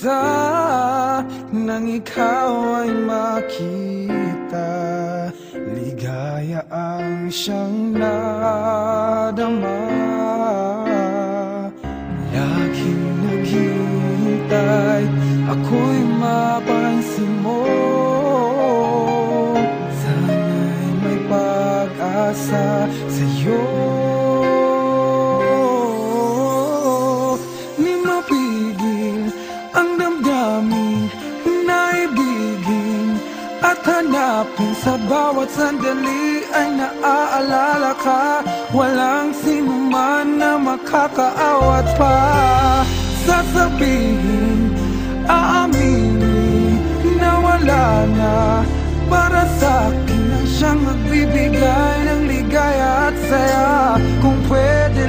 mag-isa nang ikaw ay makita. Ligaya ang siyang nadama. Laging naghihintay, ako'y mapansin mo. Sana'y may pag-asa sa'yo. Di mapigil ang damdamin na ibigin at hanapin. Sa bawat sandali ay naaalala ka. Walang sinuman na makakaawat pa. Sasabihin, aaminin na wala na. Para sa'kin ang siyang magbibigay ng ligaya at saya. Kung pwede